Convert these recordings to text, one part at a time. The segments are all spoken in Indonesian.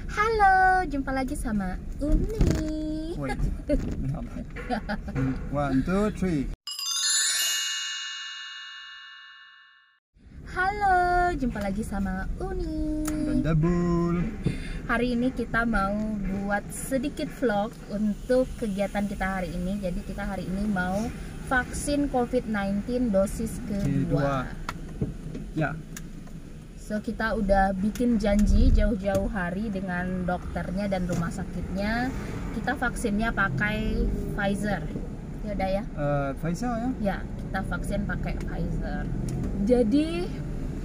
Halo, jumpa lagi sama Uni. Wait. 1, 2, 3. Halo, jumpa lagi sama Uni. Dan Dabul. Hari ini kita mau buat sedikit vlog untuk kegiatan kita hari ini. Jadi kita hari ini mau vaksin COVID-19 dosis kedua. Ya. So kita udah bikin janji jauh-jauh hari dengan dokternya dan rumah sakitnya. Kita vaksinnya pakai Pfizer. Ya udah ya. Pfizer ya? Ya, kita vaksin pakai Pfizer. Jadi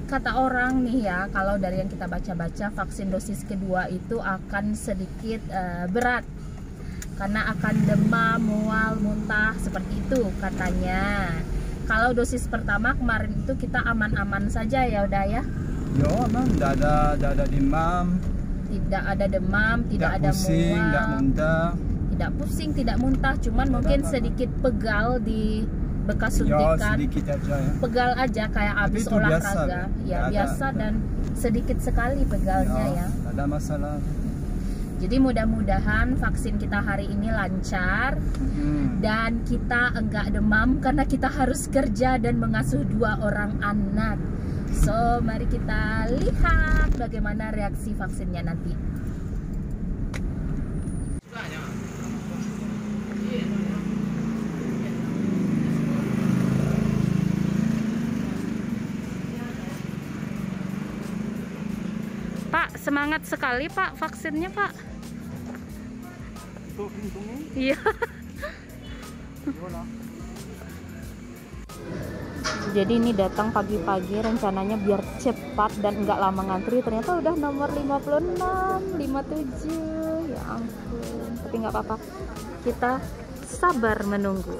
kata orang nih ya, kalau dari yang kita baca-baca, vaksin dosis kedua itu akan sedikit berat karena akan demam, mual, muntah seperti itu katanya. Kalau dosis pertama kemarin itu kita aman-aman saja ya udah ya. Ya, aman, tidak ada demam, Tidak ada demam, tidak ada pusing, mual, tidak muntah. tidak pusing, tidak muntah, cuman mungkin sedikit pegal di bekas Ya, suntikan. sedikit aja ya. Pegal aja kayak habis itu olahraga. biasa, kan? Ya, Nggak biasa ada. dan sedikit sekali pegalnya ya. Tidak ada masalah. Jadi mudah-mudahan vaksin kita hari ini lancar dan kita enggak demam karena kita harus kerja dan mengasuh 2 orang anak. So, mari kita lihat bagaimana reaksi vaksinnya nanti. Pak, semangat sekali Pak vaksinnya Pak. Tuh, untungnya. Iya. Jadi ini datang pagi-pagi rencananya biar cepat dan enggak lama ngantri, ternyata udah nomor 56, 57. Ya ampun, tapi nggak apa-apa. Kita sabar menunggu.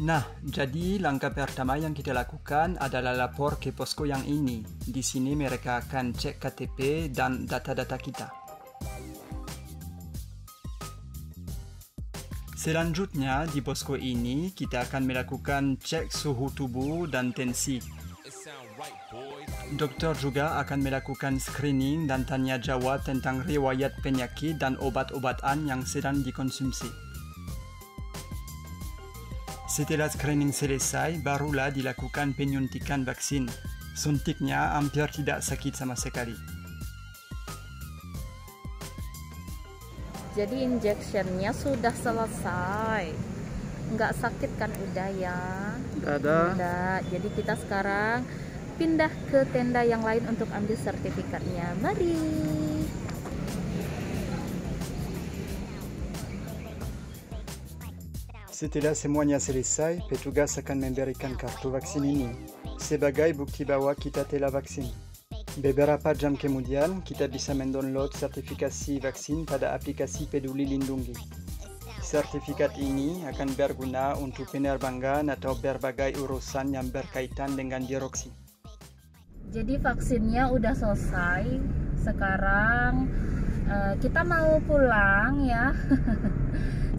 Nah, jadi langkah pertama yang kita lakukan adalah lapor ke posko yang ini. Di sini mereka akan cek KTP dan data-data kita. Selanjutnya, di posko ini kita akan melakukan cek suhu tubuh dan tensi. Dokter juga akan melakukan screening dan tanya jawab tentang riwayat penyakit dan obat-obatan yang sedang dikonsumsi. Setelah screening selesai, barulah dilakukan penyuntikan vaksin. Suntiknya hampir tidak sakit sama sekali. Jadi injectionnya sudah selesai, nggak sakit kan udah ya? Tidak ada. Udah. Jadi kita sekarang pindah ke tenda yang lain untuk ambil sertifikatnya. Mari. Setelah semuanya selesai, petugas akan memberikan kartu vaksin ini sebagai bukti bahwa kita telah vaksin. Beberapa jam kemudian, kita bisa mendownload sertifikasi vaksin pada aplikasi Peduli Lindungi. Sertifikat ini akan berguna untuk penerbangan atau berbagai urusan yang berkaitan dengan diroksi. Jadi vaksinnya udah selesai. Sekarang kita mau pulang ya.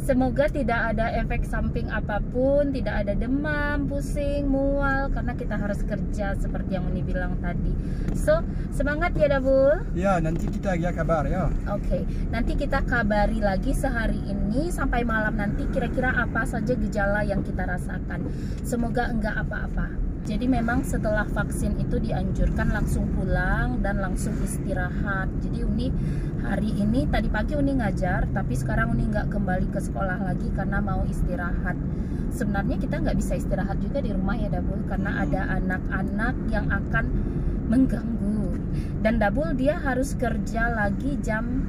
Semoga tidak ada efek samping apapun, tidak ada demam, pusing, mual, karena kita harus kerja seperti yang Uni bilang tadi. So, semangat ya Dabul. Ya, nanti kita kabar ya. Oke, nanti kita kabari lagi sehari ini sampai malam nanti kira-kira apa saja gejala yang kita rasakan. Semoga enggak apa-apa. Jadi memang setelah vaksin itu dianjurkan langsung pulang dan langsung istirahat. Jadi Uni hari ini, tadi pagi Uni ngajar, tapi sekarang Uni nggak kembali ke sekolah lagi karena mau istirahat. Sebenarnya kita nggak bisa istirahat juga di rumah ya Dabul, karena ada anak-anak yang akan mengganggu. Dan Dabul dia harus kerja lagi jam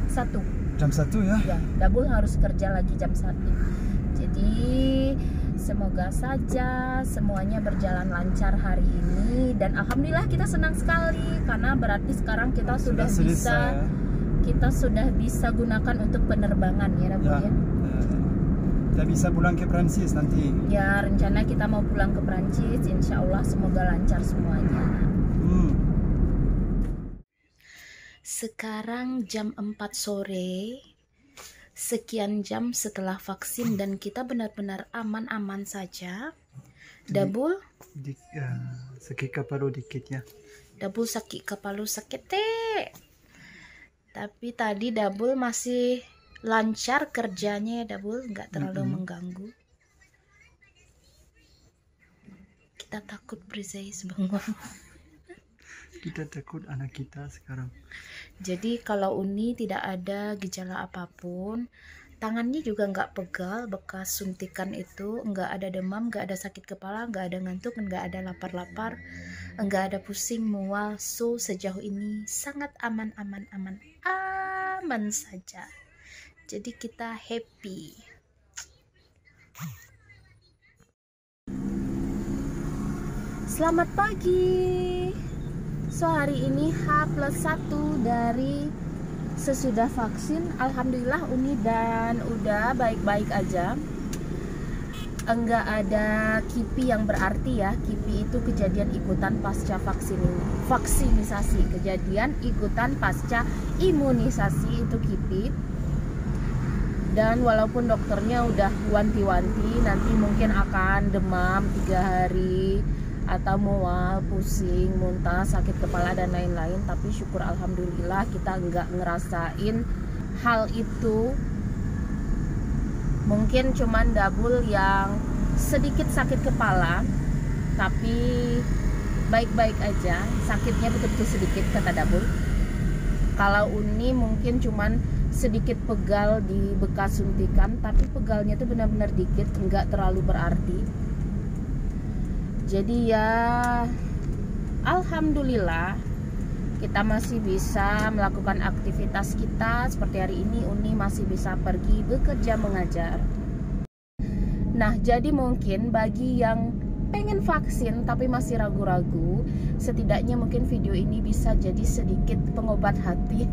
1. Jam 1 ya? Ya, Dabul harus kerja lagi jam 1. Jadi semoga saja semuanya berjalan lancar hari ini dan alhamdulillah kita senang sekali karena berarti sekarang kita sudah bisa kita sudah bisa gunakan untuk penerbangan ya Dabul ya. Kita bisa pulang ke Prancis nanti. Ya, rencana kita mau pulang ke Prancis, insya Allah semoga lancar semuanya. Sekarang jam 4 sore. Sekian jam setelah vaksin dan kita benar-benar aman-aman saja. Dabul? Sakit kepala dikit ya. Dabul sakit kepala sakit teh. Tapi tadi Dabul masih lancar kerjanya ya Dabul, nggak terlalu mengganggu. Kita takut Brizai sebengong. Kita takut anak kita sekarang. Jadi kalau Uni tidak ada gejala apapun, tangannya juga nggak pegal bekas suntikan itu, nggak ada demam, nggak ada sakit kepala, nggak ada ngantuk, nggak ada lapar-lapar, nggak ada pusing, mual. So sejauh ini sangat aman saja. Jadi kita happy. Selamat pagi. So hari ini H+1 dari sesudah vaksin. Alhamdulillah Uni dan udah baik-baik aja. Enggak ada KIPI yang berarti ya. KIPI itu kejadian ikutan pasca vaksinisasi. Kejadian ikutan pasca imunisasi itu KIPI. Dan walaupun dokternya udah wanti-wanti nanti mungkin akan demam 3 hari atau mual, pusing, muntah, sakit kepala dan lain-lain, tapi syukur alhamdulillah kita nggak ngerasain hal itu. Mungkin cuman Dabul yang sedikit sakit kepala, tapi baik-baik aja, sakitnya betul-betul sedikit kata Dabul. Kalau Uni mungkin cuman sedikit pegal di bekas suntikan, tapi pegalnya itu benar-benar dikit, nggak terlalu berarti. Jadi ya alhamdulillah kita masih bisa melakukan aktivitas kita. Seperti hari ini Uni masih bisa pergi bekerja mengajar. Nah jadi mungkin bagi yang pengen vaksin tapi masih ragu-ragu, setidaknya mungkin video ini bisa jadi sedikit pengobat hati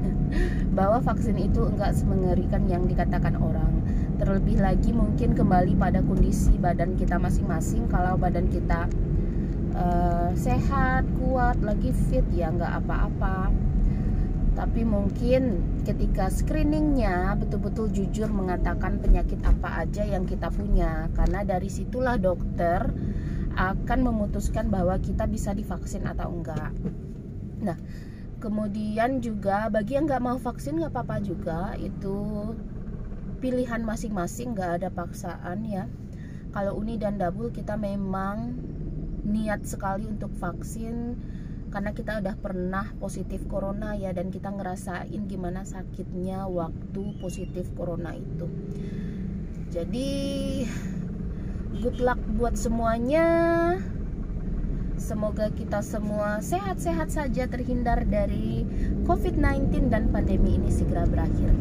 bahwa vaksin itu enggak semengerikan yang dikatakan orang. Terlebih lagi mungkin kembali pada kondisi badan kita masing-masing. Kalau badan kita sehat, kuat, lagi fit ya nggak apa-apa. Tapi mungkin ketika screeningnya betul-betul jujur mengatakan penyakit apa aja yang kita punya, karena dari situlah dokter akan memutuskan bahwa kita bisa divaksin atau enggak. Nah kemudian juga bagi yang nggak mau vaksin nggak apa-apa juga, itu pilihan masing-masing, nggak ada paksaan ya. Kalau Uni dan Dabul kita memang niat sekali untuk vaksin karena kita udah pernah positif corona ya, dan kita ngerasain gimana sakitnya waktu positif corona itu. Jadi good luck buat semuanya. Semoga kita semua sehat-sehat saja, terhindar dari COVID-19 dan pandemi ini segera berakhir.